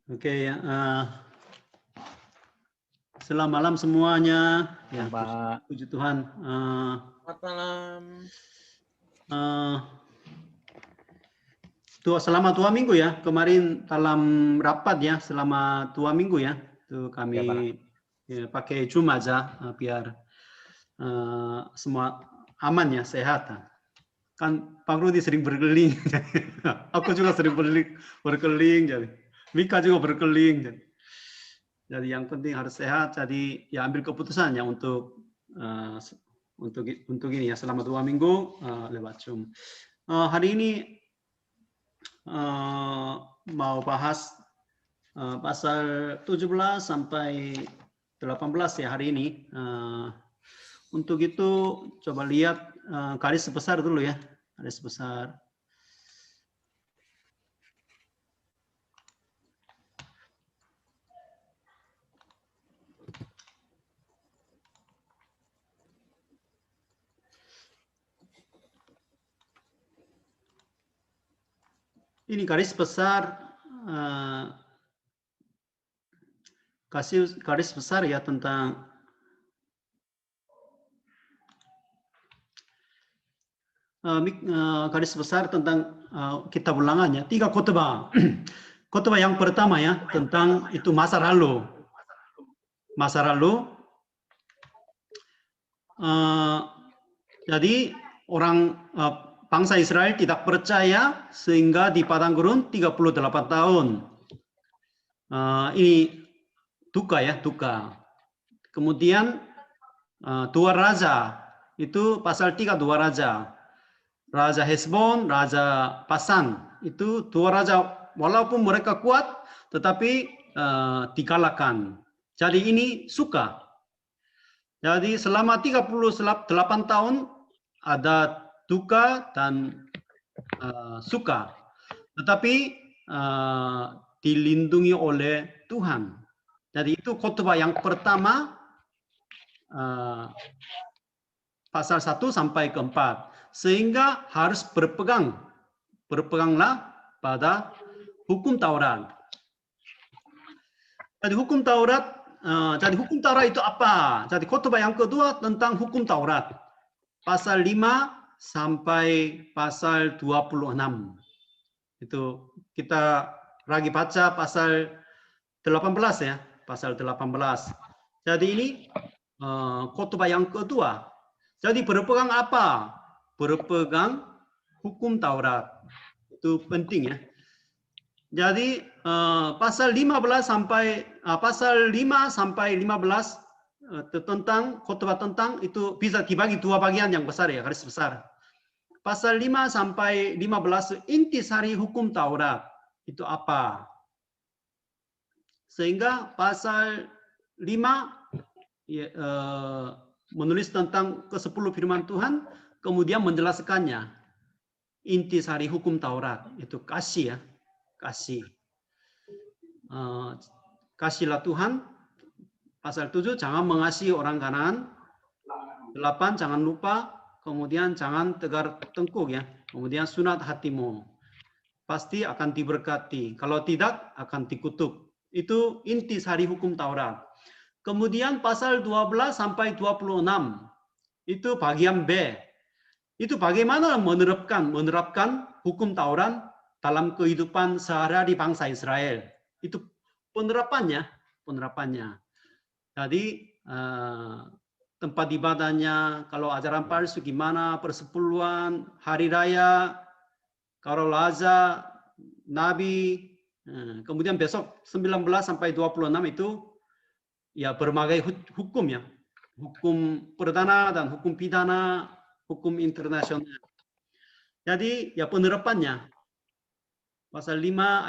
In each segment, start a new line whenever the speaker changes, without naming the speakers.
Oke ya, selamat malam semuanya. Ya, puji Tuhan.
Selamat malam.
Selama 2 minggu ya, kemarin dalam rapat ya, selama 2 minggu ya, itu kami ya, pakai Zoom aja biar semua aman ya, sehat. Kan Pak Rudi sering berkeliling, aku juga sering berkeliling, jadi Mika juga berkeliling. Jadi yang penting harus sehat. Jadi ya ambil keputusannya untuk ini ya selama 2 minggu lewat Zoom. Hari ini mau bahas pasal 17 sampai 18 ya hari ini. Untuk itu coba lihat garis besar dulu ya, garis besar. Ini garis besar, garis besar ya tentang garis besar tentang kitab ulangannya. 3 khotbah. Khotbah yang pertama ya tentang itu masa lalu. Masa lalu. Jadi orang bangsa Israel tidak percaya sehingga di padang gurun 38 tahun. Ini duka ya, duka. Kemudian dua raja, itu pasal 3 dua raja. Raja Hesbon, Raja Pasan. Itu dua raja walaupun mereka kuat tetapi dikalahkan. Jadi ini suka. Jadi selama 38 tahun ada duka dan suka, tetapi dilindungi oleh Tuhan. Jadi itu khotbah yang pertama pasal 1 sampai ke 4, sehingga harus berpeganglah pada hukum Taurat. Jadi hukum Taurat. Jadi hukum Taurat itu apa? Jadi khotbah yang kedua tentang hukum Taurat. Pasal 5 sampai pasal 26. Itu kita lagi baca pasal 18 ya, pasal 18. Jadi ini khotbah yang kedua. Jadi berpegang apa? Berpegang hukum Taurat. Itu penting ya. Jadi pasal 5 sampai 15 tentang khotbah tentang itu bisa dibagi 2 bagian yang besar ya, garis besar. Pasal 5 sampai 15 intisari hukum Taurat itu apa? Sehingga pasal 5 ya, menulis tentang ke-10 firman Tuhan, kemudian menjelaskannya. Intisari hukum Taurat itu kasih ya. Kasih. Kasihlah Tuhan. Pasal 7, jangan mengasihi orang kanan. 8, jangan lupa. Kemudian jangan tegar tengkuk ya. Kemudian sunat hatimu. Pasti akan diberkati. Kalau tidak, akan dikutuk. Itu intisari hukum Taurat. Kemudian pasal 12 sampai 26. Itu bagian B. Itu bagaimana menerapkan hukum Taurat dalam kehidupan sehari-hari bangsa Israel. Itu penerapannya. Jadi tempat ibadahnya, kalau ajaran palsu gimana, persepuluhan, hari raya, kalau laza, nabi, kemudian besok 19 sampai 26 itu ya berbagai hukum ya. Hukum perdana dan hukum pidana, hukum internasional. Jadi ya penerapannya. Pasal 5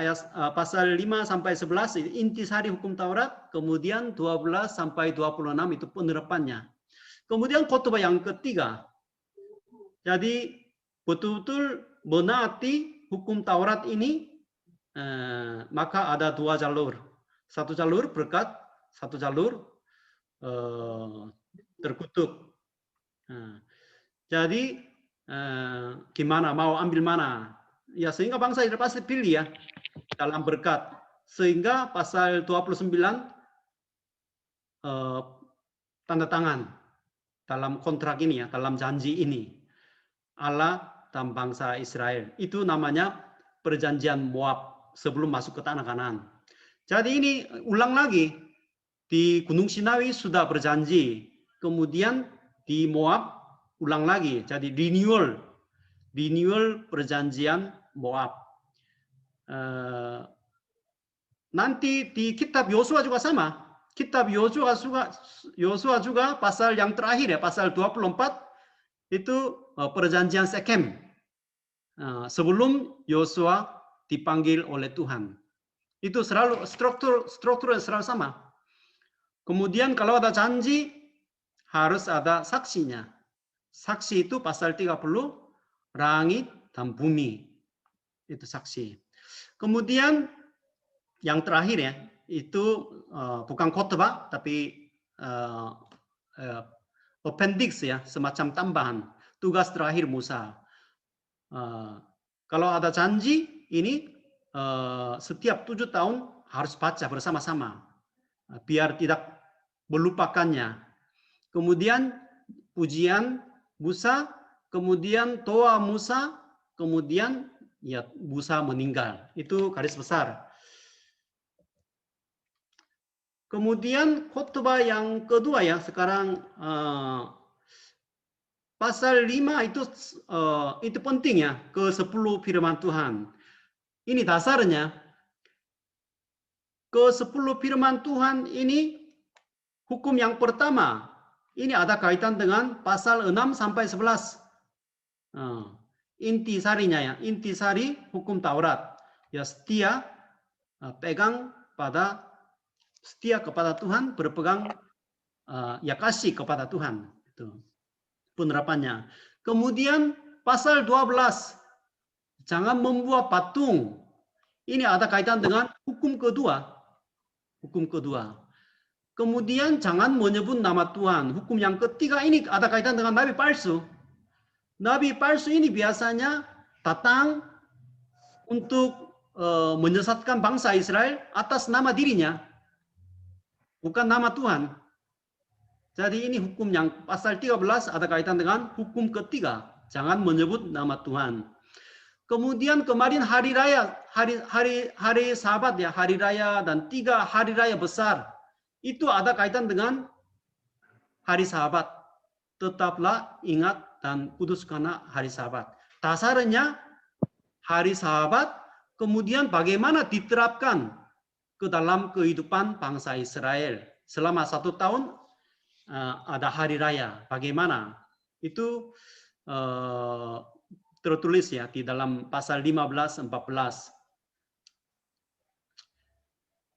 sampai 11 intisari hukum Taurat, kemudian 12 sampai 26 itu penerapannya. Kemudian khotbah yang ketiga. Jadi betul-betul menaati hukum Taurat ini, maka ada 2 jalur. Satu jalur berkat, satu jalur terkutuk. Jadi gimana, mau ambil mana? Ya sehingga bangsa Israel pasti pilih ya dalam berkat. Sehingga pasal 29 tanda tangan dalam kontrak ini ya, dalam janji ini. Allah dan bangsa Israel. Itu namanya perjanjian Moab sebelum masuk ke tanah Kanaan. Jadi ini ulang lagi. Di Gunung Sinai sudah berjanji. Kemudian di Moab ulang lagi. Jadi renewal perjanjian Moab. Nanti di kitab Yosua juga sama. Kitab Yosua juga pasal yang terakhir ya, pasal 24 itu perjanjian Sekem. Sebelum Yosua dipanggil oleh Tuhan. Itu selalu struktur selalu sama. Kemudian kalau ada janji harus ada saksinya. Saksi itu pasal 30 langit dan bumi. Itu saksi. Kemudian yang terakhir ya, itu bukan khotbah tapi appendix ya, semacam tambahan tugas terakhir Musa. Kalau ada janji ini setiap 7 tahun harus baca bersama-sama biar tidak melupakannya. Kemudian pujian Musa, kemudian doa Musa, kemudian ya Musa meninggal. Itu garis besar. Kemudian khotbah yang kedua ya, sekarang pasal 5 itu penting ya, ke-10 firman Tuhan. Ini dasarnya. Ke-10 firman Tuhan ini hukum yang pertama. Ini ada kaitan dengan pasal 6 sampai 11. Intisarinya ya, intisari hukum Taurat. Ya setia kepada Tuhan, berpegang ya kasih kepada Tuhan. Itu penerapannya. Kemudian pasal 12, jangan membuat patung. Ini ada kaitan dengan hukum kedua. Hukum kedua. Kemudian jangan menyebut nama Tuhan. Hukum yang ketiga ini ada kaitan dengan nabi palsu. Nabi palsu ini biasanya datang untuk menyesatkan bangsa Israel atas nama dirinya. Bukan nama Tuhan. Jadi ini hukum yang pasal 13 ada kaitan dengan hukum ketiga. Jangan menyebut nama Tuhan. Kemudian kemarin hari raya, hari Sabat ya, hari raya dan 3 hari raya besar. Itu ada kaitan dengan hari Sabat. Tetaplah ingat dan kuduskanlah hari Sabat. Dasarnya hari Sabat, kemudian bagaimana diterapkan ke dalam kehidupan bangsa Israel. Selama 1 tahun ada hari raya. Bagaimana? Itu tertulis ya di dalam pasal 15-14.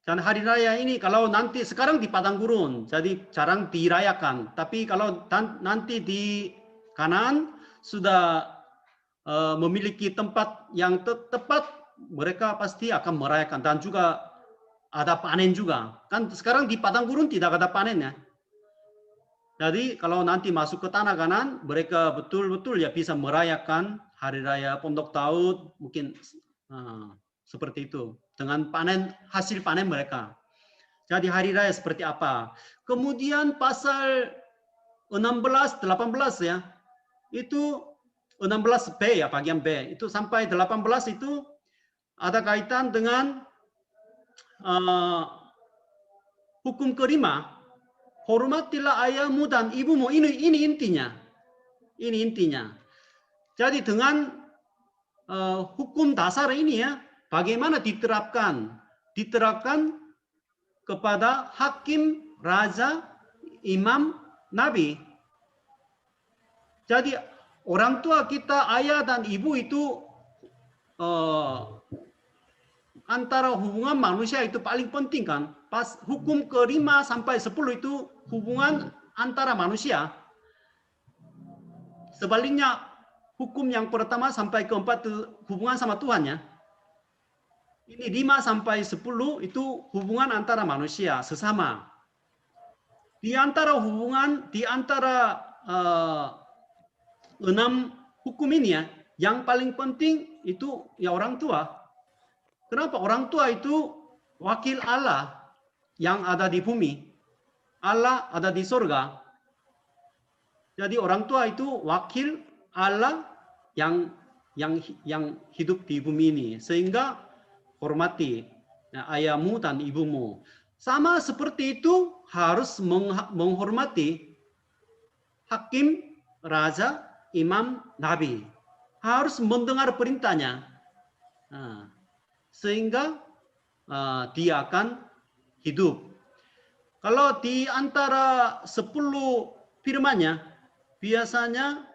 Dan hari raya ini kalau nanti sekarang di padang gurun, jadi jarang dirayakan. Tapi kalau nanti di Kanaan sudah memiliki tempat yang tepat, mereka pasti akan merayakan. Dan juga ada panen juga. Kan sekarang di padang gurun tidak ada panen ya. Jadi kalau nanti masuk ke tanah Kanaan, mereka betul-betul ya bisa merayakan hari raya Pondok Daud, mungkin seperti itu. Dengan panen, hasil panen mereka. Jadi hari raya seperti apa. Kemudian pasal 16, 18 ya, itu 16B ya, bagian B. Itu sampai 18 itu ada kaitan dengan hukum kelima, hormatilah ayahmu dan ibumu. Ini intinya. Ini intinya. Jadi dengan hukum dasar ini ya, bagaimana diterapkan? Diterapkan kepada hakim, raja, imam, nabi. Jadi orang tua kita, ayah dan ibu itu antara hubungan manusia itu paling penting kan. Pas hukum ke-5 sampai 10 itu hubungan antara manusia. Sebaliknya hukum yang pertama sampai ke-4 itu hubungan sama Tuhan ya. Ini 5 sampai 10 itu hubungan antara manusia sesama. Di antara hubungan, di antara 6 hukum ini ya, yang paling penting itu ya orang tua. Kenapa? Orang tua itu wakil Allah yang ada di bumi, Allah ada di surga. Jadi orang tua itu wakil Allah yang hidup di bumi ini, sehingga hormati ayahmu dan ibumu. Sama seperti itu harus menghormati hakim, raja, imam, nabi. Harus mendengar perintahnya. Sehingga dia akan hidup. Kalau di antara 10 firman-Nya, biasanya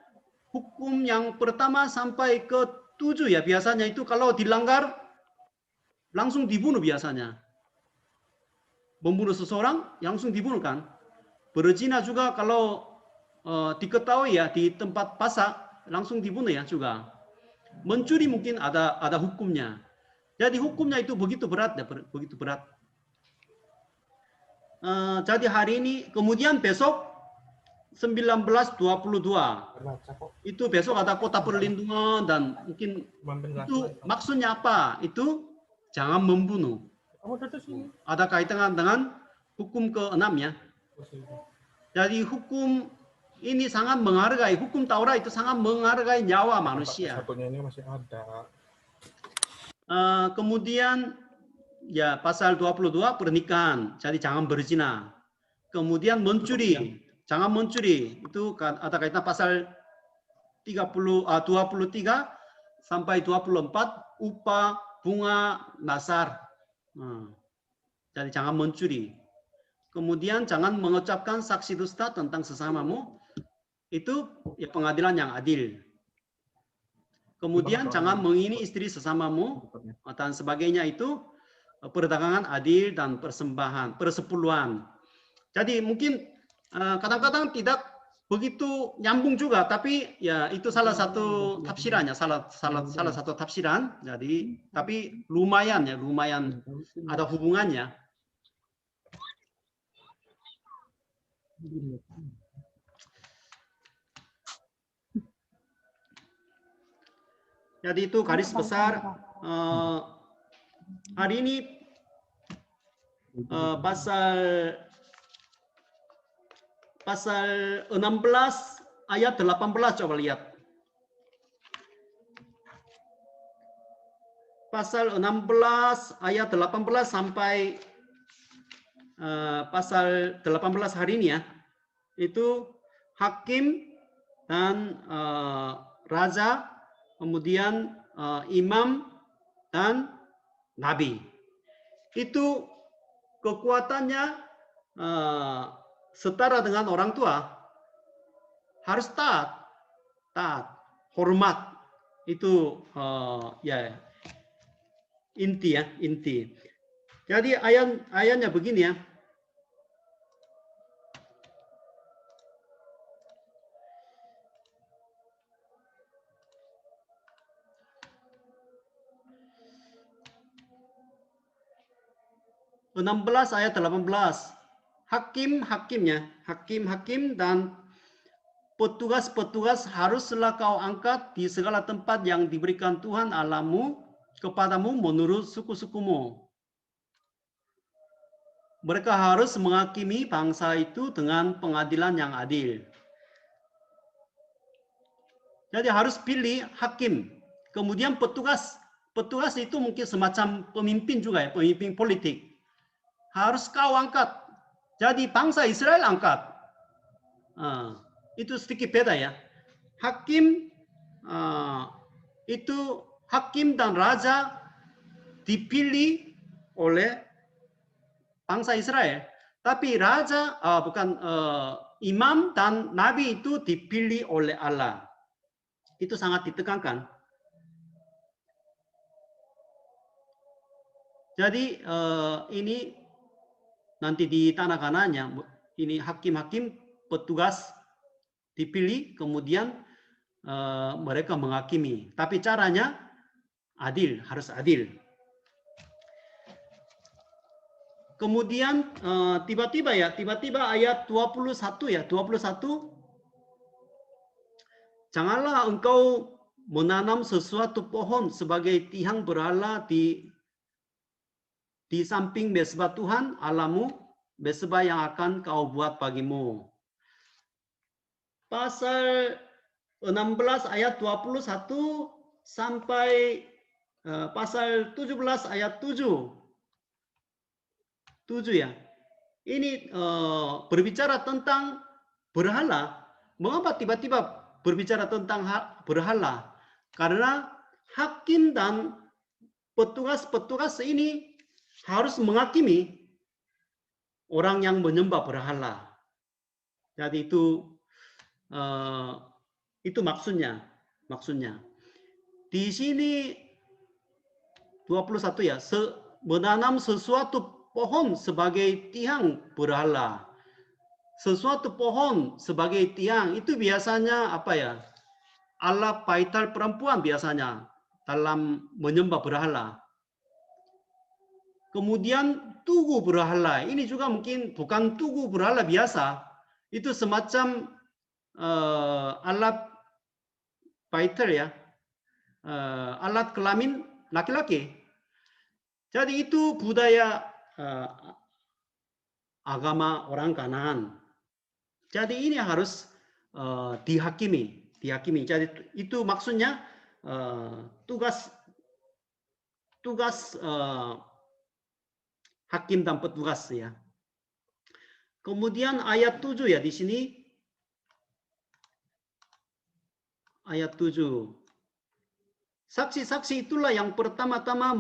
hukum yang pertama sampai ke 7 ya, biasanya itu kalau dilanggar langsung dibunuh biasanya. Membunuh seseorang langsung dibunuh kan. Berzina juga kalau diketahui ya di tempat pasar langsung dibunuh ya juga. Mencuri mungkin ada hukumnya. Jadi hukumnya itu begitu berat ya, begitu berat. Jadi hari ini, kemudian besok 1922 itu besok ada kota perlindungan dan mungkin itu maksudnya apa? Itu jangan membunuh. Ada kaitan dengan hukum ke-6 ya. Jadi hukum ini sangat menghargai, hukum Taurat itu sangat menghargai nyawa manusia.
Satunya ini masih ada.
Kemudian ya pasal 22 pernikahan, jadi jangan berzina. Kemudian mencuri, jangan mencuri. Itu ada kaitan pasal 23 sampai 24 upah bunga nasar. Jadi jangan mencuri. Kemudian jangan mengucapkan saksi dusta tentang sesamamu. Itu ya pengadilan yang adil. Kemudian jangan menghina istri sesamamu dan sebagainya, itu perdagangan adil dan persepuluhan. Jadi mungkin kadang-kadang tidak begitu nyambung juga, tapi ya itu salah satu tafsirannya, salah satu tafsiran. Jadi tapi lumayan ada hubungannya. Jadi itu garis besar hari ini pasal 16 ayat 18, coba lihat. Pasal 16 ayat 18 sampai pasal 18 hari ini ya. Itu hakim dan raja, kemudian imam dan nabi. Itu kekuatannya setara dengan orang tua. Harus taat, hormat. Itu ya inti. Jadi ayatnya begini ya. ayat 18. Hakim dan petugas-petugas haruslah kau angkat di segala tempat yang diberikan Tuhan Allahmu kepadamu menurut suku-sukumu. Mereka harus menghakimi bangsa itu dengan pengadilan yang adil. Jadi harus pilih hakim. Kemudian petugas itu mungkin semacam pemimpin juga ya, pemimpin politik. Harus kau angkat. Jadi bangsa Israel angkat. Itu sedikit beda ya. Hakim itu hakim dan raja dipilih oleh bangsa Israel. Tapi raja imam dan nabi itu dipilih oleh Allah. Itu sangat ditekankan. Jadi ini nanti di tanah kanannya, ini hakim-hakim petugas dipilih, kemudian mereka menghakimi. Tapi caranya adil, harus adil. Kemudian tiba-tiba ayat 21 ya, 21. Janganlah engkau menanam sesuatu pohon sebagai tiang berhala di di samping mesbah Tuhan Allahmu, mesbah yang akan kau buat bagimu. Pasal 16 ayat 21 sampai pasal 17 ayat 7. 7 ya. Ini berbicara tentang berhala. Mengapa tiba-tiba berbicara tentang berhala? Karena hakim dan petugas-petugas ini harus menghakimi orang yang menyembah berhala. Jadi itu maksudnya. Di sini 21 ya, menanam sesuatu pohon sebagai tiang berhala. Sesuatu pohon sebagai tiang itu biasanya apa ya? Alat vital perempuan biasanya dalam menyembah berhala. Kemudian tugu berhala. Ini juga mungkin bukan tugu berhala biasa. Itu semacam alat vital ya. Alat kelamin laki-laki. Jadi itu budaya agama orang Kanaan. Jadi ini harus dihakimi. Jadi itu maksudnya tugas hakim dan petugas ya. Kemudian ayat 7 ya di sini. Ayat 7. Saksi-saksi itulah yang pertama-tama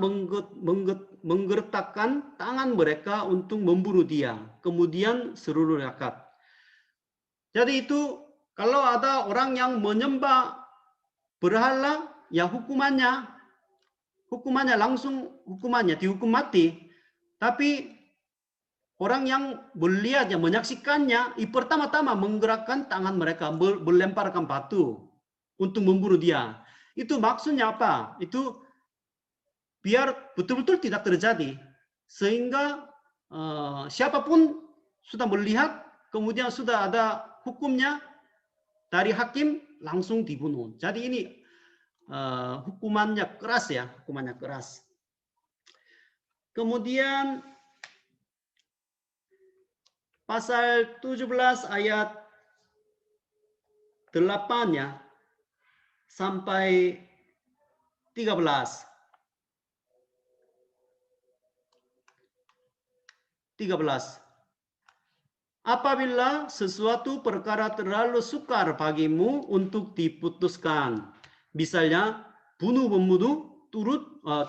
menggertakkan tangan mereka untuk membunuh dia. Kemudian seluruh rakyat. Jadi itu kalau ada orang yang menyembah berhala, ya hukumannya dihukum mati. Tapi orang yang melihat, yang menyaksikannya, pertama-tama menggerakkan tangan mereka, melemparkan batu untuk membunuh dia. Itu maksudnya apa? Itu biar betul-betul tidak terjadi. Sehingga siapapun sudah melihat, kemudian sudah ada hukumnya dari hakim, langsung dibunuh. Jadi ini hukumannya keras ya, hukumannya keras. Kemudian pasal 17 ayat 8 ya, sampai 13. Apabila sesuatu perkara terlalu sukar bagimu untuk diputuskan, misalnya bunuh-membunuh,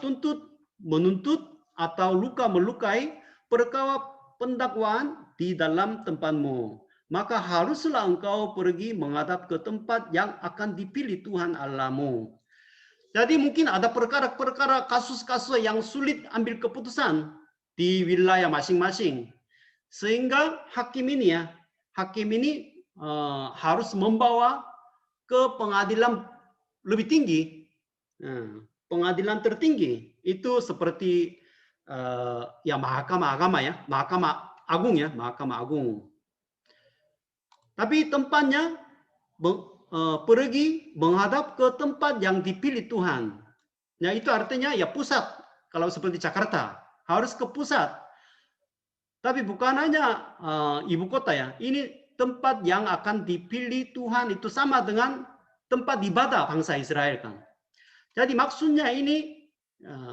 tuntut, menuntut, atau luka melukai, perkara pendakwaan di dalam tempatmu, maka haruslah engkau pergi menghadap ke tempat yang akan dipilih Tuhan Allahmu. Jadi mungkin ada perkara-perkara, kasus-kasus yang sulit ambil keputusan di wilayah masing-masing. Sehingga hakim ini harus membawa ke pengadilan lebih tinggi. Pengadilan tertinggi itu seperti ya mahkamah agama ya, mahkamah agung. Tapi tempatnya pergi menghadap ke tempat yang dipilih Tuhan. Ya itu artinya ya pusat. Kalau seperti Jakarta harus ke pusat. Tapi bukan hanya ibu kota ya. Ini tempat yang akan dipilih Tuhan, itu sama dengan tempat ibadah bangsa Israel kan. Jadi maksudnya ini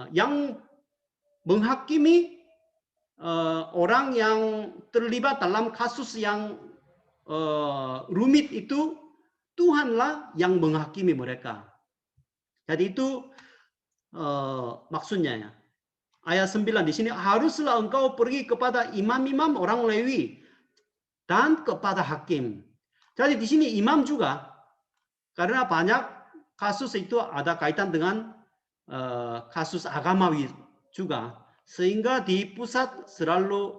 yang menghakimi orang yang terlibat dalam kasus yang rumit itu, Tuhanlah yang menghakimi mereka. Jadi itu maksudnya ya. Ayat 9 di sini, haruslah engkau pergi kepada imam-imam orang Lewi dan kepada hakim. Jadi di sini imam juga, karena banyak kasus itu ada kaitan dengan kasus agamawi juga, sehingga di pusat selalu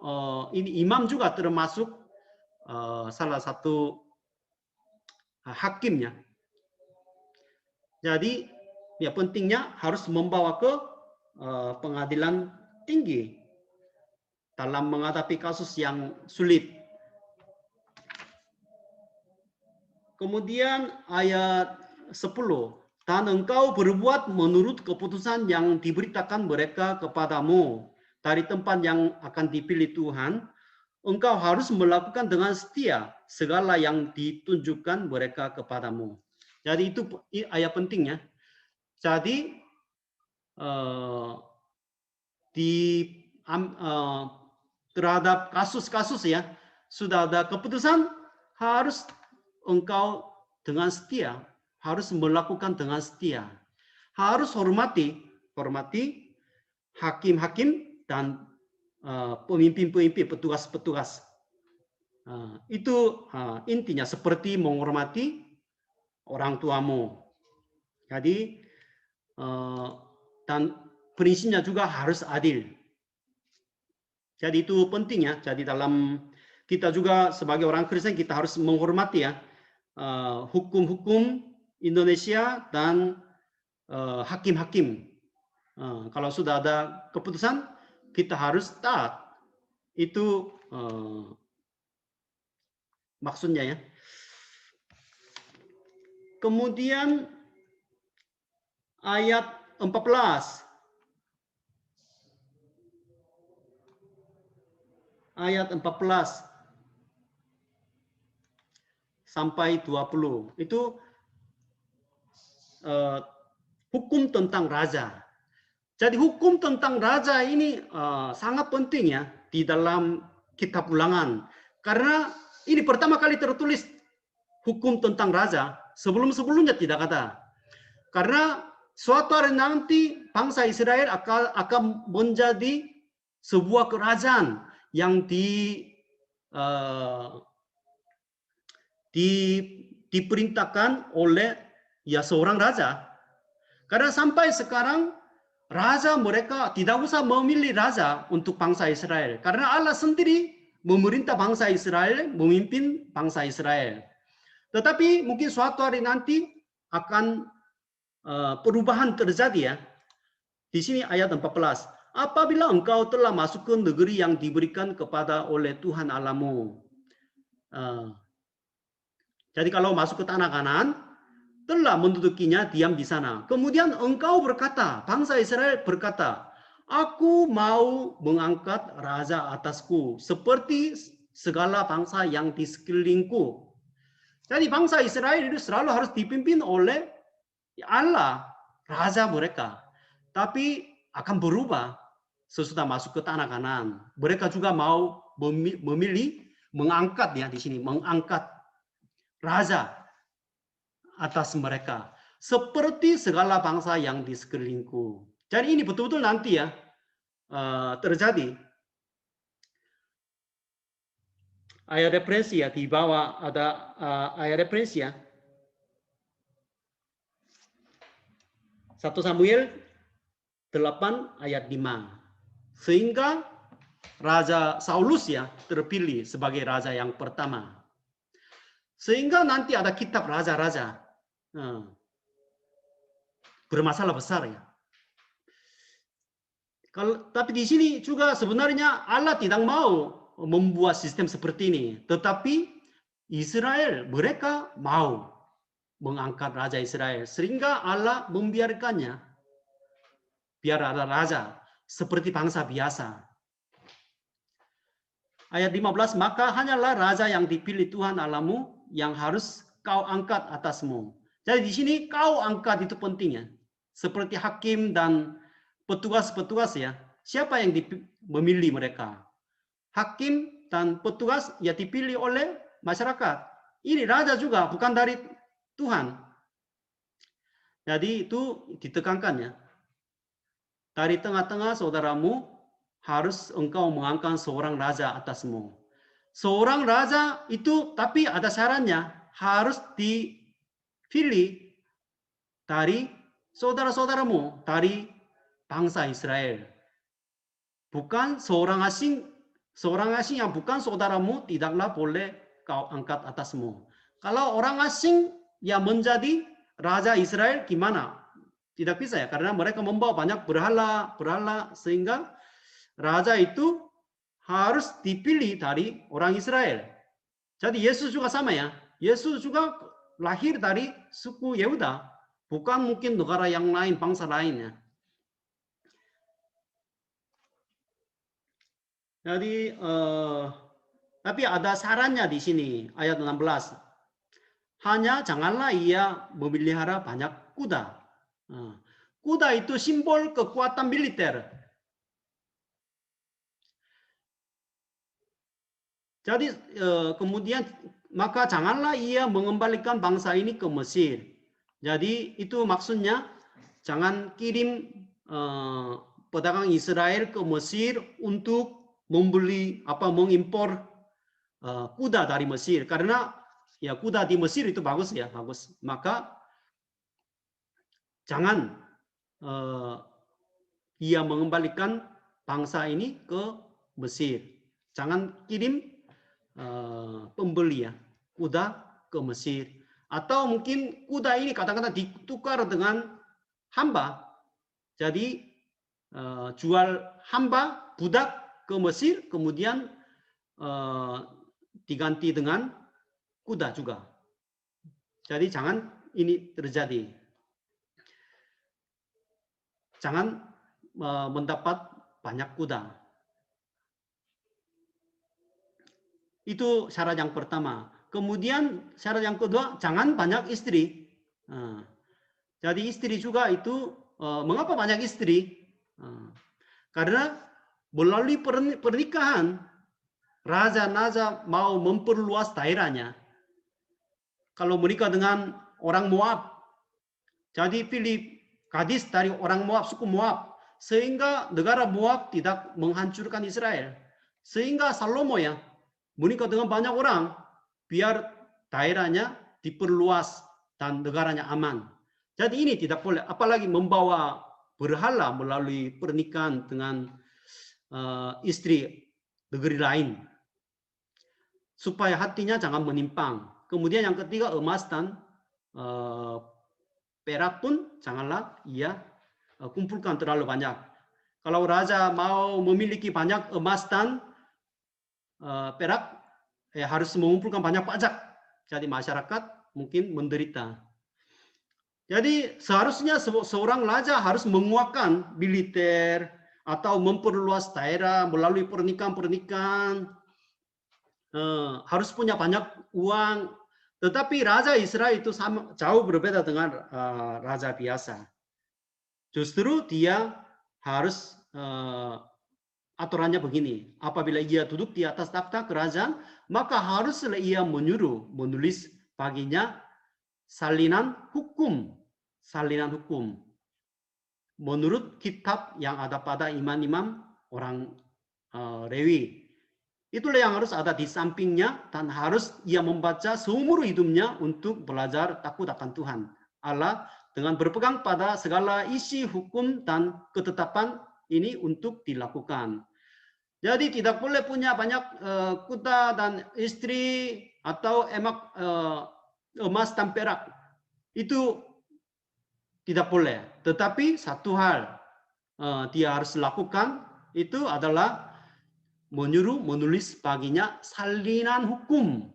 ini imam juga termasuk salah satu hakimnya. Jadi ya pentingnya harus membawa ke pengadilan tinggi dalam menghadapi kasus yang sulit. Kemudian ayat 10, dan engkau berbuat menurut keputusan yang diberitakan mereka kepadamu, dari tempat yang akan dipilih Tuhan, engkau harus melakukan dengan setia segala yang ditunjukkan mereka kepadamu. Jadi itu ayat pentingnya. Jadi terhadap kasus-kasus ya, sudah ada keputusan, harus engkau dengan setia, harus melakukan dengan setia. Harus hormati hakim-hakim dan pemimpin-pemimpin, petugas-petugas. Itu intinya seperti menghormati orang tuamu. Jadi dan prinsipnya juga harus adil. Jadi itu penting ya. Jadi dalam kita juga sebagai orang Kristen kita harus menghormati ya hukum-hukum Indonesia dan hakim-hakim. Kalau sudah ada keputusan kita harus taat. Itu maksudnya ya. Kemudian ayat 14. Ayat 14 sampai 20. Itu hukum tentang raja. Jadi hukum tentang raja ini sangat penting ya di dalam kitab Ulangan. Karena ini pertama kali tertulis hukum tentang raja, sebelum-sebelumnya tidak ada. Karena suatu hari nanti bangsa Israel akan menjadi sebuah kerajaan yang diperintahkan oleh ya seorang raja. Karena sampai sekarang raja mereka tidak usah memilih raja untuk bangsa Israel. Karena Allah sendiri memerintah bangsa Israel, memimpin bangsa Israel. Tetapi mungkin suatu hari nanti akan perubahan terjadi ya. Di sini ayat 14. Apabila engkau telah masuk ke negeri yang diberikan kepada oleh Tuhan Allahmu. Jadi kalau masuk ke tanah Kanaan, telah mendudukinya diam di sana. Kemudian engkau berkata, bangsa Israel berkata, aku mau mengangkat raja atasku seperti segala bangsa yang di sekelilingku. Jadi bangsa Israel itu selalu harus dipimpin oleh Allah, raja mereka. Tapi akan berubah sesudah masuk ke tanah Kanaan. Mereka juga mau memilih, mengangkat ya di sini, mengangkat raja atas mereka. Seperti segala bangsa yang di sekelilingku. Jadi ini betul-betul nanti ya terjadi. Ayat referensi ya, di bawah ada ayat referensi ya. 1 Samuel 8 ayat 5. Sehingga Raja Saulus ya terpilih sebagai raja yang pertama. Sehingga nanti ada kitab raja-raja. Bermasalah besar ya. Tapi di sini juga sebenarnya Allah tidak mau membuat sistem seperti ini. Tetapi Israel mereka mau mengangkat raja Israel. Sehingga Allah membiarkannya. Biar ada raja seperti bangsa biasa. Ayat 15, maka hanyalah raja yang dipilih Tuhan Allahmu yang harus kau angkat atasmu. Jadi di sini kau angkat itu pentingnya. Seperti hakim dan petugas-petugas ya. Siapa yang memilih mereka? Hakim dan petugas ya dipilih oleh masyarakat. Ini raja juga bukan dari Tuhan. Jadi itu ditekankan ya. Dari tengah-tengah saudaramu harus engkau mengangkat seorang raja atasmu. Seorang raja itu tapi ada syaratnya, harus dipilih dari saudara-saudaramu, dari bangsa Israel. Bukan seorang asing yang bukan saudaramu tidaklah boleh kau angkat atasmu. Kalau orang asing yang menjadi raja Israel gimana? Tidak bisa ya, karena mereka membawa banyak berhala sehingga raja itu harus dipilih dari orang Israel. Jadi Yesus juga sama ya. Yesus juga lahir dari suku Yehuda, bukan mungkin negara yang lain, bangsa lainnya. Jadi tapi ada sarannya di sini ayat 16. Hanya janganlah ia memelihara banyak kuda. Kuda itu simbol kekuatan militer. Jadi kemudian maka janganlah ia mengembalikan bangsa ini ke Mesir. Jadi itu maksudnya jangan kirim pedagang Israel ke Mesir untuk membeli mengimpor kuda dari Mesir, karena ya kuda di Mesir itu bagus ya, bagus. Maka jangan ia mengembalikan bangsa ini ke Mesir. Jangan kirim pembeli ya kuda ke Mesir. Atau mungkin kuda ini kadang-kadang ditukar dengan hamba. Jadi jual hamba budak ke Mesir, kemudian diganti dengan kuda juga. Jadi jangan ini terjadi. Jangan mendapat banyak kuda. Itu syarat yang pertama. Kemudian syarat yang kedua, jangan banyak istri. Jadi istri juga itu, mengapa banyak istri? Karena melalui pernikahan, raja-raja mau memperluas daerahnya. Kalau menikah dengan orang Moab, jadi pilih gadis dari orang Moab, suku Moab, sehingga negara Moab tidak menghancurkan Israel. Sehingga Salomo ya menikah dengan banyak orang, biar daerahnya diperluas dan negaranya aman. Jadi ini tidak boleh, apalagi membawa berhala melalui pernikahan dengan istri negeri lain, supaya hatinya jangan menyimpang. Kemudian yang ketiga, emas dan perak pun janganlah ia kumpulkan terlalu banyak. Kalau raja mau memiliki banyak emas dan perak, harus mengumpulkan banyak pajak. Jadi masyarakat mungkin menderita. Jadi seharusnya seorang raja harus menguatkan militer atau memperluas daerah melalui pernikahan-pernikahan. Harus punya banyak uang. Tetapi raja Israel itu jauh berbeda dengan raja biasa. Justru dia harus aturannya begini, apabila ia duduk di atas takhta kerajaan, maka haruslah ia menulis baginya salinan hukum menurut kitab yang ada pada imam-imam orang Lewi. Itulah yang harus ada di sampingnya, dan harus ia membaca seumur hidupnya untuk belajar takut akan Tuhan Allah dengan berpegang pada segala isi hukum dan ketetapan ini untuk dilakukan. Jadi tidak boleh punya banyak kuda dan istri atau emas dan perak. Itu tidak boleh. Tetapi satu hal dia harus lakukan, itu adalah menulis baginya salinan hukum.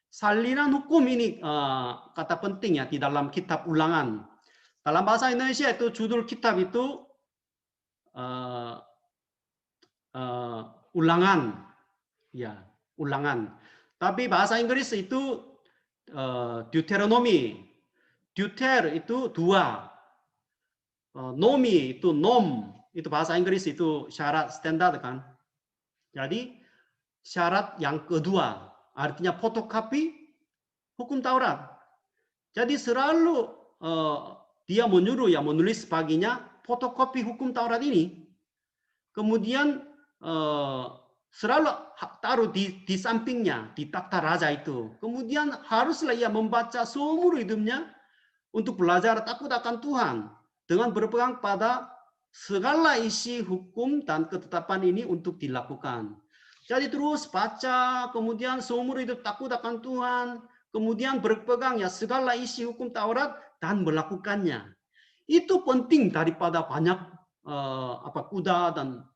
Salinan hukum ini kata penting ya di dalam kitab Ulangan. Dalam bahasa Indonesia itu judul kitab itu Ulangan, ya Ulangan. Tapi bahasa Inggris itu Deuteronomy. Deuter itu dua, nomi itu nom, itu bahasa Inggris itu syarat standar kan. Jadi syarat yang kedua artinya fotokopi hukum Taurat. Jadi selalu dia menyuruh ya menulis baginya fotokopi hukum Taurat ini. Kemudian selalu taruh di sampingnya, di takhta raja itu. Kemudian haruslah ia membaca seumur hidupnya untuk belajar takut akan Tuhan dengan berpegang pada segala isi hukum dan ketetapan ini untuk dilakukan. Jadi terus baca, kemudian seumur hidup takut akan Tuhan, kemudian berpegang ya segala isi hukum Taurat dan melakukannya. Itu penting daripada banyak kuda dan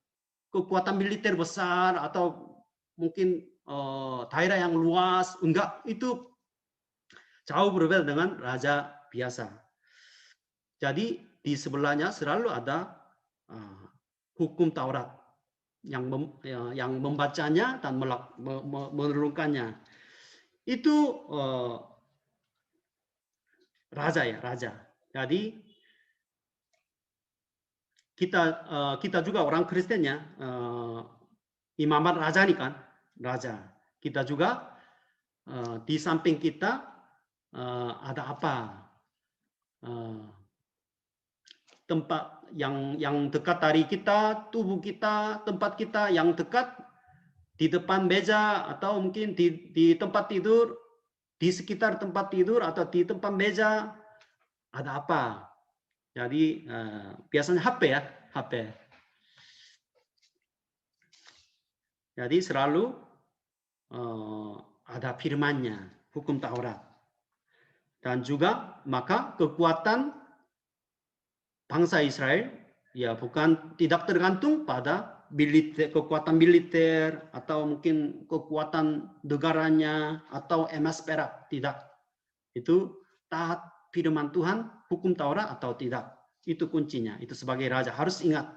kekuatan militer besar atau mungkin daerah yang luas. Enggak, itu jauh berbeda dengan raja biasa. Jadi di sebelahnya selalu ada hukum Taurat. yang membacanya dan menurunkannya. Itu raja ya, raja. Jadi kita juga orang Kristen ya, imamat raja nih kan, raja. Kita juga di samping kita ada apa? Tempat yang dekat dari kita, tubuh kita, tempat kita yang dekat di depan meja atau mungkin di tempat tidur, di sekitar tempat tidur atau di tempat meja ada apa? Jadi biasanya HP ya, HP. Jadi selalu ada firman-Nya, hukum Taurat. Dan juga maka kekuatan bangsa Israel ya bukan tidak tergantung pada kekuatan militer atau mungkin kekuatan negaranya atau emas perak, tidak. Itu taat firman Tuhan, hukum Taurat atau tidak. Itu kuncinya. Itu sebagai raja harus ingat.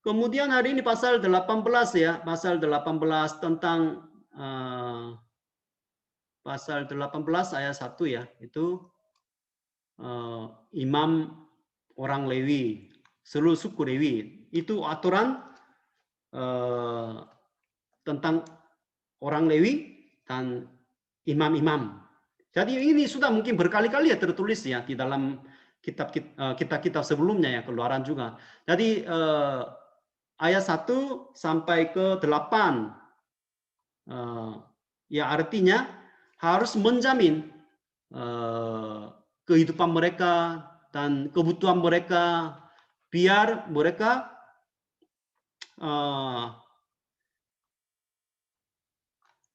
Kemudian hari ini pasal 18 ya, pasal 18 tentang pasal 18 ayat 1 ya, itu imam orang Lewi, seluruh suku Lewi, itu aturan tentang orang Lewi dan imam-imam. Jadi ini sudah mungkin berkali-kali ya tertulis ya di dalam kitab sebelumnya ya, Keluaran juga. Jadi ayat 1 sampai ke 8 ya artinya harus menjamin kehidupan mereka dan kebutuhan mereka biar mereka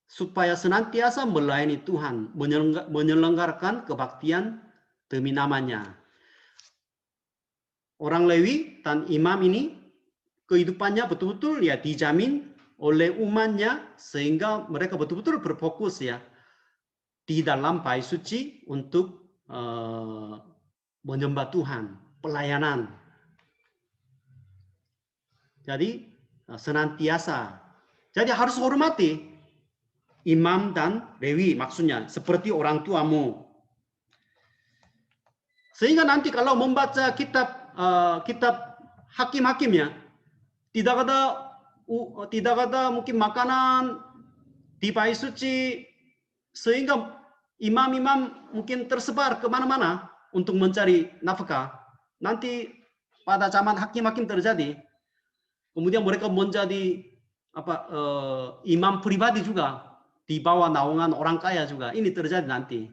supaya senantiasa melayani Tuhan, menyelenggarakan kebaktian demi namanya. Orang Lewi dan imam ini kehidupannya betul-betul ya dijamin oleh umatnya sehingga mereka betul-betul berfokus ya di dalam bait suci untuk menyembah Tuhan, pelayanan. Jadi senantiasa. Jadi harus hormati imam dan Lewi maksudnya seperti orang tuamu. Sehingga nanti kalau membaca kitab hakim-hakimnya tidak ada mungkin makanan di bait suci sehingga imam-imam mungkin tersebar kemana-mana untuk mencari nafkah. Nanti pada zaman hakim-hakim terjadi, kemudian mereka menjadi imam pribadi juga di bawah naungan orang kaya juga. Ini terjadi nanti.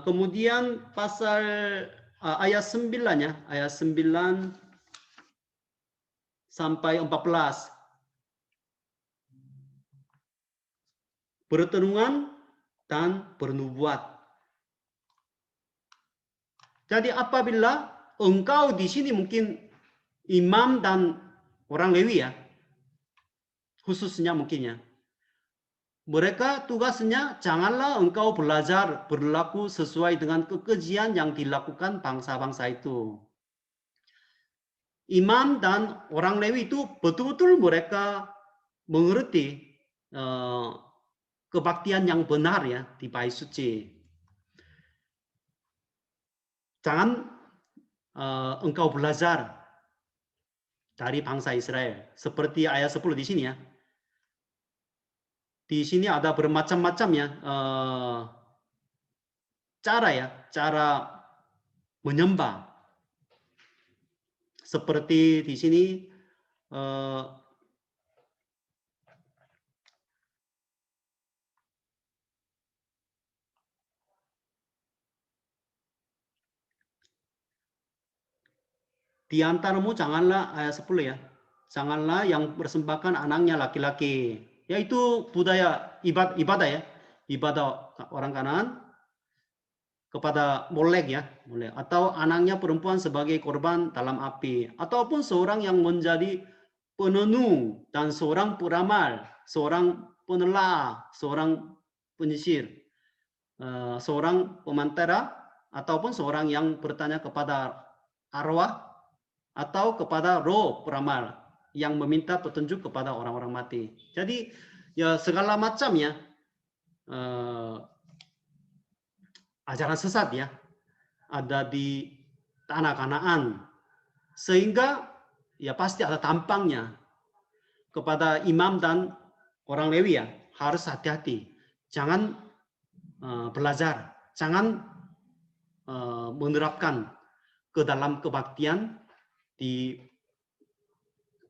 Kemudian pasal ayat 9 ya, ayat 9 sampai 14. Pertenungan dan bernubuat. Jadi apabila engkau di sini mungkin imam dan orang Lewi ya, khususnya mungkinnya, mereka tugasnya janganlah engkau belajar berlaku sesuai dengan kekejian yang dilakukan bangsa-bangsa itu. Imam dan orang Lewi itu betul-betul mereka mengerti kebaktian yang benar ya di bait suci. Jangan engkau belajar dari bangsa Israel seperti ayat 10 di sini ya. Di sini ada bermacam-macam ya cara menyembah. Seperti di sini di antaramu janganlah ayat 10 ya. Janganlah yang persembahkan anaknya laki-laki. Yaitu budaya ibadah ya. Ibadah orang Kanaan kepada Molek ya, Molek. Atau anaknya perempuan sebagai korban dalam api. Ataupun seorang yang menjadi penenung dan seorang peramal, seorang penelaah, seorang penyisir, seorang pemantera ataupun seorang yang bertanya kepada arwah atau kepada roh peramal yang meminta petunjuk kepada orang-orang mati. Jadi ya segala macam ya ajaran sesat ya ada di tanah Kanaan, sehingga ya pasti ada tampangnya kepada imam dan orang Lewi ya, harus hati-hati, jangan belajar, jangan menerapkan ke dalam kebaktian di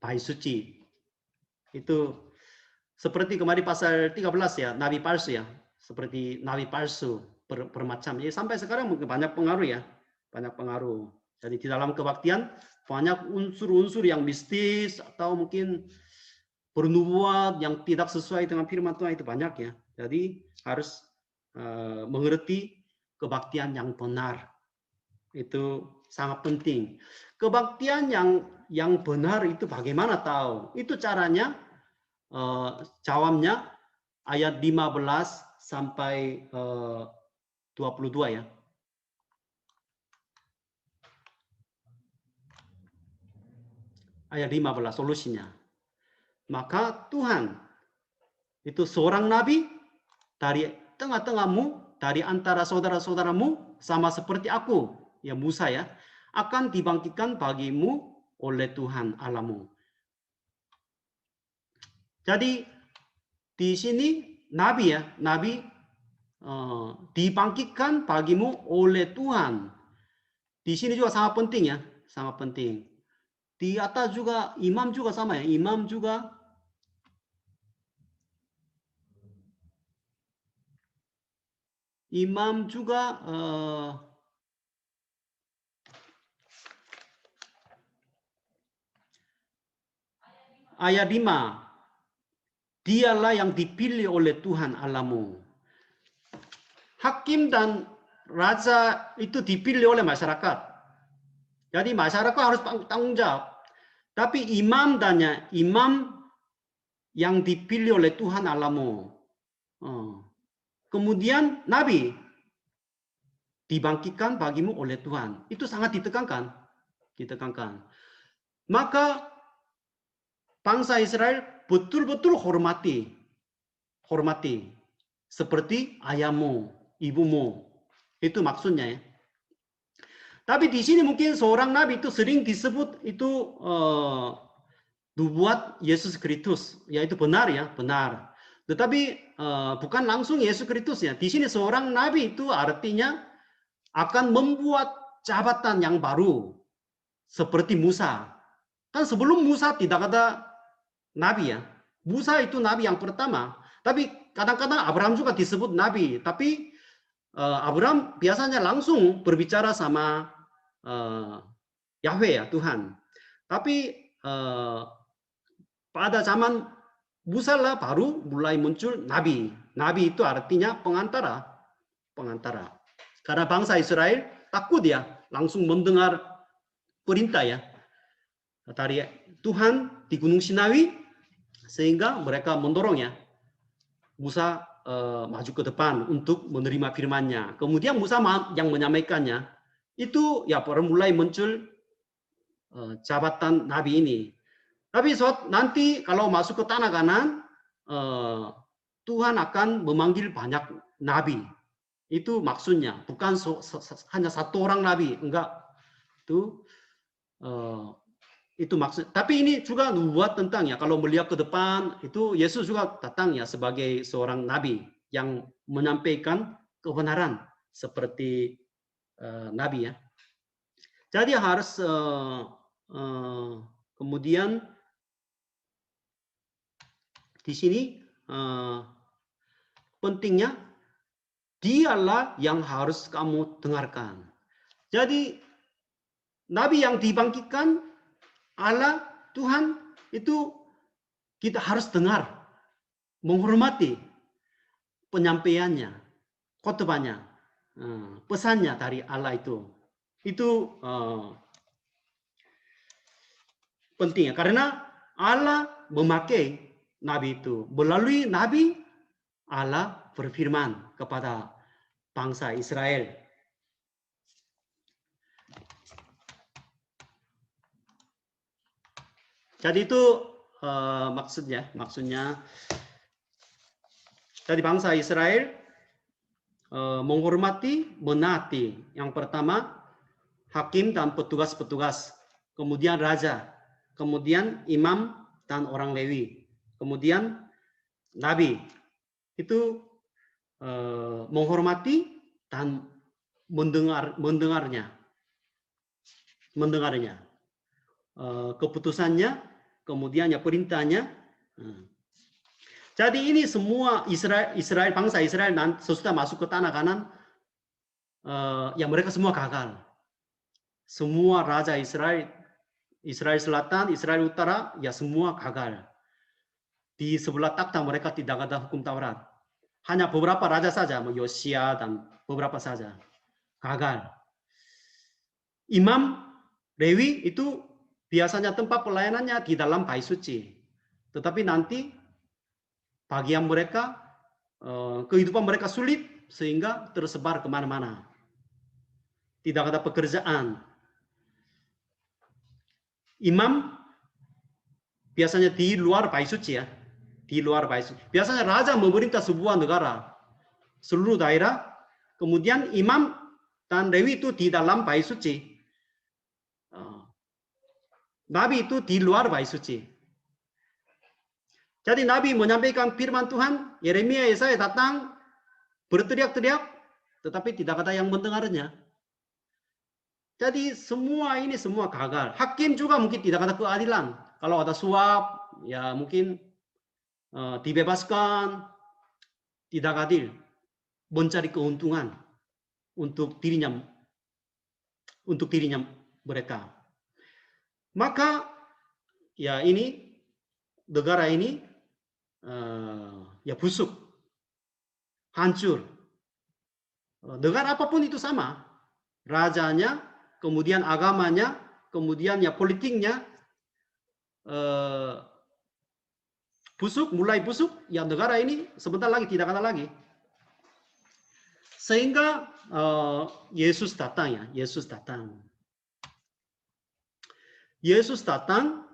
bait suci. Itu seperti kemarin pasal 13 ya, nabi palsu ya, seperti nabi palsu bermacam. Ya, sampai sekarang mungkin banyak pengaruh ya, banyak pengaruh. Jadi di dalam kebaktian banyak unsur-unsur yang mistis atau mungkin bernubuat yang tidak sesuai dengan firman Tuhan, itu banyak ya. Jadi harus mengerti kebaktian yang benar. Itu sangat penting. Kebaktian yang benar itu bagaimana tahu? Itu caranya jawabnya ayat 15 sampai 22 ya. Ayat 15 solusinya. Maka Tuhan itu seorang nabi dari tengah-tengahmu, dari antara saudara-saudaramu, sama seperti aku, ya Musa ya, akan dibangkitkan bagimu oleh Tuhan Allahmu. Jadi di sini nabi ya, nabi dibangkitkan bagimu oleh Tuhan. Di sini juga sangat penting ya, sangat penting. Di atas juga imam juga sama ya, imam juga ayat 5. Dialah yang dipilih oleh Tuhan Allahmu. Hakim dan raja itu dipilih oleh masyarakat. Jadi masyarakat harus tanggung jawab. Tapi imam yang dipilih oleh Tuhan Allahmu. Kemudian nabi dibangkitkan bagimu oleh Tuhan. Itu sangat ditekankan. Maka bangsa Israel betul-betul hormati seperti ayahmu, ibumu. Itu maksudnya ya. Tapi di sini mungkin seorang nabi itu sering disebut itu nubuat Yesus Kristus. Ya itu benar ya, benar. Tetapi bukan langsung Yesus Kristus ya. Di sini seorang nabi itu artinya akan membuat jabatan yang baru seperti Musa. Kan sebelum Musa tidak ada nabi ya. Musa itu nabi yang pertama. Tapi kadang-kadang Abraham juga disebut nabi. Tapi Abraham biasanya langsung berbicara sama Yahweh ya, Tuhan. Tapi pada zaman Musa lah baru mulai muncul nabi. Nabi itu artinya pengantara. Karena bangsa Israel takut ya, langsung mendengar perintah ya dari Tuhan di Gunung Sinawi, sehingga mereka mendorong ya Musa maju ke depan untuk menerima firman-Nya. Kemudian Musa yang menyampaikannya, itu ya baru mulai muncul jabatan nabi ini. Tapi nanti kalau masuk ke tanah Kanaan, Tuhan akan memanggil banyak nabi. Itu maksudnya, bukan hanya satu orang nabi, enggak. Itu maksud. Tapi ini juga nubuat tentang ya, kalau melihat ke depan, itu Yesus juga datang ya sebagai seorang nabi yang menyampaikan kebenaran seperti nabi ya. Jadi harus kemudian di sini pentingnya dialah yang harus kamu dengarkan. Jadi nabi yang dibangkitkan Allah Tuhan itu kita harus dengar, menghormati penyampaiannya, khotbahnya, pesannya dari Allah itu penting ya, karena Allah memakai nabi itu. Melalui nabi Allah berfirman kepada bangsa Israel. Jadi itu maksudnya dari bangsa Israel menghormati, menaati. Yang pertama hakim dan petugas-petugas, kemudian raja, kemudian imam dan orang Lewi, kemudian nabi. Itu menghormati dan mendengarnya, keputusannya, kemudian ya perintahnya. Jadi ini semua Israel bangsa Israel sesudah masuk ke tanah Kanan, ya mereka semua gagal. Semua raja Israel, Israel Selatan, Israel Utara, ya semua gagal. Di sebelah takhta mereka tidak ada hukum Taurat. Hanya beberapa raja saja, Yosia dan beberapa saja. Gagal. Imam Lewi itu biasanya tempat pelayanannya di dalam bait suci. Tetapi nanti bagian mereka, kehidupan mereka sulit sehingga tersebar kemana-mana. Tidak ada pekerjaan. Imam biasanya di luar bait suci ya. Di luar bait suci. Biasanya raja memerintah sebuah negara, seluruh daerah, kemudian imam dan Lewi itu di dalam bait suci. Nabi itu di luar bait suci. Jadi Nabi menyampaikan firman Tuhan, Yeremia, Yesaya datang berteriak-teriak, tetapi tidak ada yang mendengarnya. Jadi semua ini semua gagal. Hakim juga mungkin tidak ada keadilan. Kalau ada suap, ya mungkin dibebaskan, tidak adil, mencari keuntungan untuk dirinya mereka. Maka ya ini negara ini ya busuk, hancur. Negara apapun itu sama, rajanya, kemudian agamanya, kemudian ya politiknya busuk, mulai busuk, ya negara ini sebentar lagi tidak ada lagi. Sehingga Yesus datang ya, Yesus datang. Yesus datang.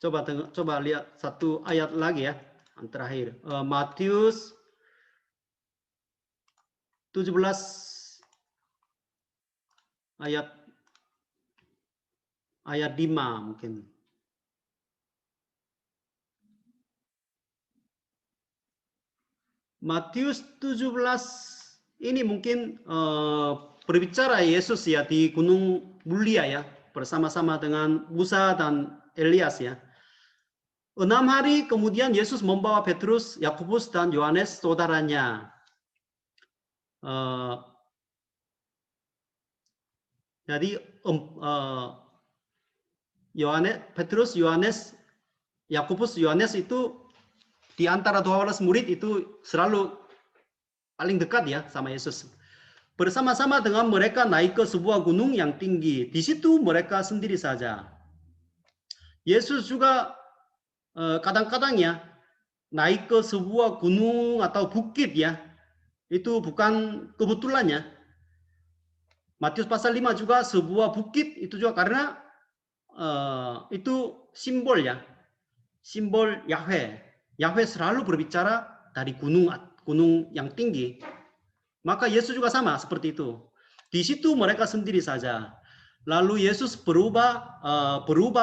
Coba lihat satu ayat lagi ya, yang terakhir. Matius 17 ayat 5 mungkin. Matius 17 ini mungkin berbicara Yesus ya di Gunung Mulia ya, bersama-sama dengan Musa dan Elias ya. 6 hari kemudian Yesus membawa Petrus, Yakobus dan Yohanes saudaranya. Jadi Petrus, Yohanes, Yakobus, Yohanes itu di antara 12 murid itu selalu paling dekat ya sama Yesus. Bersama-sama dengan mereka naik ke sebuah gunung yang tinggi. Di situ mereka sendiri saja. Yesus juga kadang-kadang ya naik ke sebuah gunung atau bukit ya. Itu bukan kebetulannya. Matius pasal 5 juga sebuah bukit itu juga karena itu simbol ya. Simbol Yahweh. Yahweh selalu berbicara dari gunung yang tinggi. Maka Yesus juga sama seperti itu. Di situ mereka sendiri saja. Lalu Yesus berubah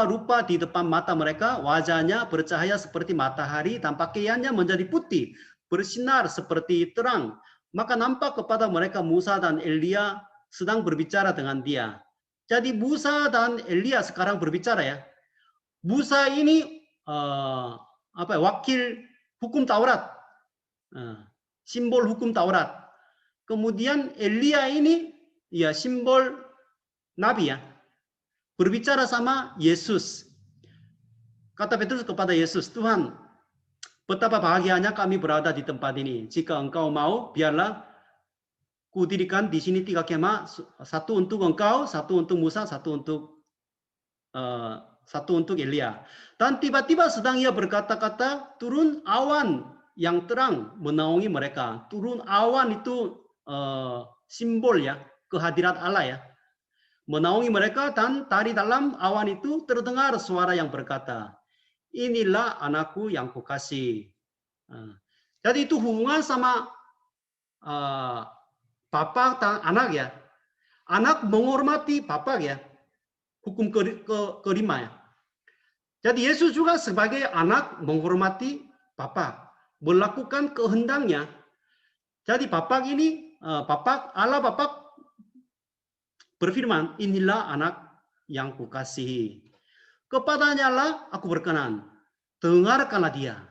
rupa di depan mata mereka. Wajahnya bercahaya seperti matahari dan pakaiannya menjadi putih, bersinar seperti terang. Maka nampak kepada mereka Musa dan Elia sedang berbicara dengan dia. Jadi Musa dan Elia sekarang berbicara ya. Musa ini wakil hukum Taurat, simbol hukum Taurat. Kemudian Elia ini ya simbol Nabi ya, berbicara sama Yesus. Kata Petrus kepada Yesus, Tuhan, betapa bahagianya kami berada di tempat ini. Jika engkau mau, biarlah kudirikan di sini 3 kemah, satu untuk engkau, satu untuk Musa, satu untuk Elia. Dan tiba-tiba sedang ia berkata-kata, turun awan yang terang menaungi mereka. Turun awan itu simbol ya, kehadirat Allah ya. Menaungi mereka dan dari dalam awan itu terdengar suara yang berkata, inilah anakku yang kukasihi. Jadi itu hubungan sama papa dan anak ya. Anak menghormati papa ya. Hukum kelima ya. Jadi Yesus juga sebagai anak menghormati papa, melakukan kehendaknya. Jadi papa ini, Allah Bapa berfirman, inilah anak yang kukasihi. Kepadanya lah aku berkenan. Dengarkanlah dia.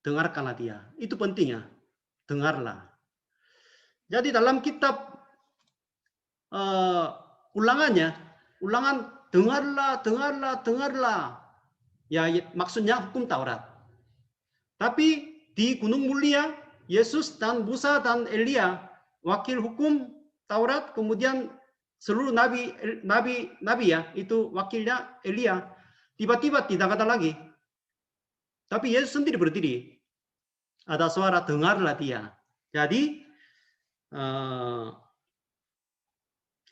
Dengarkanlah dia. Itu penting ya. Dengarlah. Jadi dalam kitab ulangan dengarlah. Ya maksudnya hukum Taurat. Tapi di Gunung Mulia, Yesus dan Musa dan Elia, wakil hukum Taurat, kemudian seluruh nabi ya, itu wakilnya Elia, tiba-tiba tidak ada lagi. Tapi Yesus sendiri berdiri. Ada suara dengarlah dia. Jadi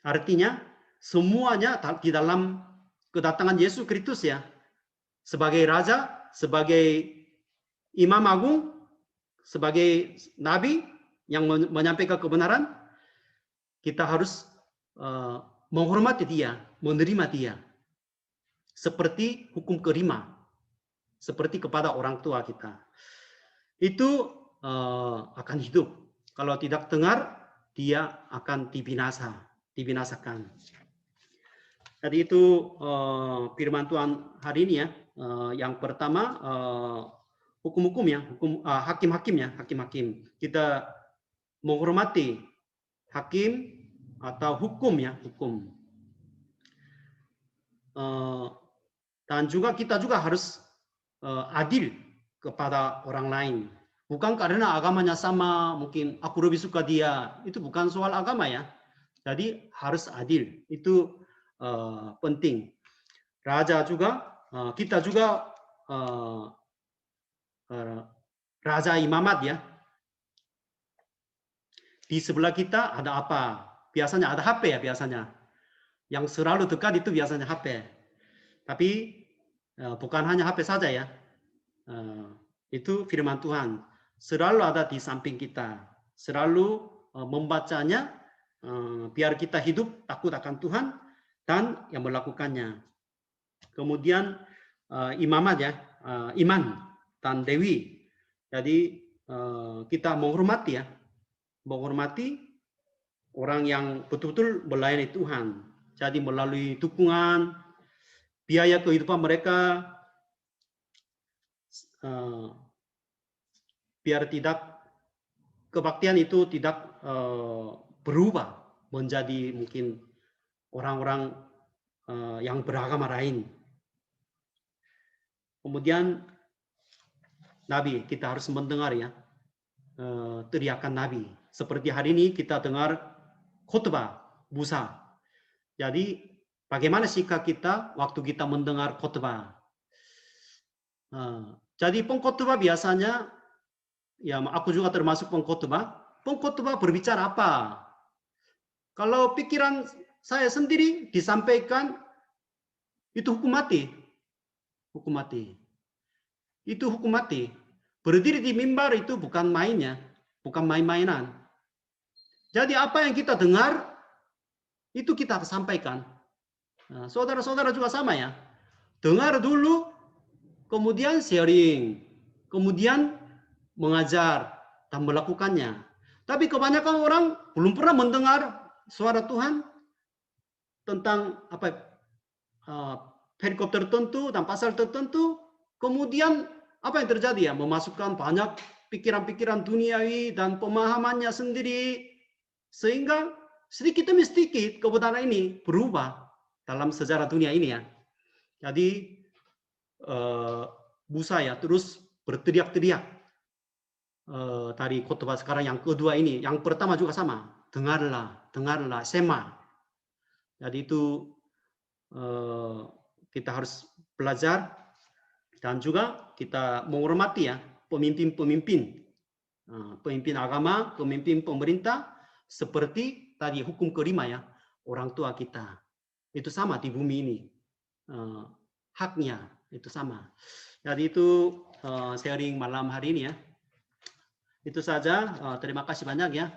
artinya semuanya di dalam kedatangan Yesus Kristus ya, sebagai raja, sebagai imam agung, sebagai nabi yang menyampaikan kebenaran, kita harus menghormati dia, menerima dia. Seperti hukum kelima, seperti kepada orang tua kita. Itu akan hidup. Kalau tidak dengar, dia akan dibinasakan. Jadi itu firman Tuhan hari ini ya. Yang pertama hukum-hukum ya, hakim-hakim ya, hakim-hakim. Kita menghormati hakim atau hukum ya, hukum. Dan juga kita juga harus adil kepada orang lain. Bukan karena agamanya sama, mungkin aku lebih suka dia. Itu bukan soal agama ya. Jadi harus adil. Itu penting. Raja juga, kita juga raja imamat ya. Di sebelah kita ada apa? Biasanya ada HP ya biasanya. Yang selalu dekat itu biasanya HP. Tapi bukan hanya HP saja ya. Itu firman Tuhan. Selalu ada di samping kita. Selalu membacanya biar kita hidup takut akan Tuhan dan yang melakukannya. Kemudian imamat ya, iman dan dewi. Jadi kita menghormati ya, menghormati orang yang betul-betul melayani Tuhan. Jadi melalui dukungan, biaya kehidupan mereka, biar tidak kebaktian itu tidak berubah menjadi mungkin orang-orang yang beragama lain. Kemudian Nabi, kita harus mendengar ya teriakan Nabi. Seperti hari ini kita dengar khotbah Musa. Jadi bagaimana sikap kita waktu kita mendengar khotbah? Jadi pengkhotbah biasanya, ya aku juga termasuk pengkhotbah. Pengkhotbah berbicara apa? Kalau pikiran saya sendiri disampaikan, itu hukum mati. Hukum mati. Itu hukum mati. Berdiri di mimbar itu bukan mainnya, bukan main-mainan. Jadi apa yang kita dengar, itu kita sampaikan. Nah, saudara-saudara juga sama ya. Dengar dulu, kemudian sharing, kemudian mengajar dan melakukannya. Tapi kebanyakan orang belum pernah mendengar suara Tuhan tentang perikop tertentu dan pasal tertentu. Kemudian apa yang terjadi ya? Memasukkan banyak pikiran-pikiran duniawi dan pemahamannya sendiri, sehingga sedikit demi sedikit kebenaran ini berubah dalam sejarah dunia ini ya. Jadi Musa ya terus berteriak-teriak dari khotbah sekarang yang kedua ini. Yang pertama juga sama, dengarlah, dengarlah, sema. Jadi itu kita harus belajar dan juga kita menghormati ya pemimpin-pemimpin, pemimpin agama, pemimpin pemerintah, seperti tadi hukum kelima ya, orang tua kita. Itu sama di bumi ini. Haknya itu sama. Jadi itu sharing malam hari ini ya. Itu saja. Terima kasih banyak ya.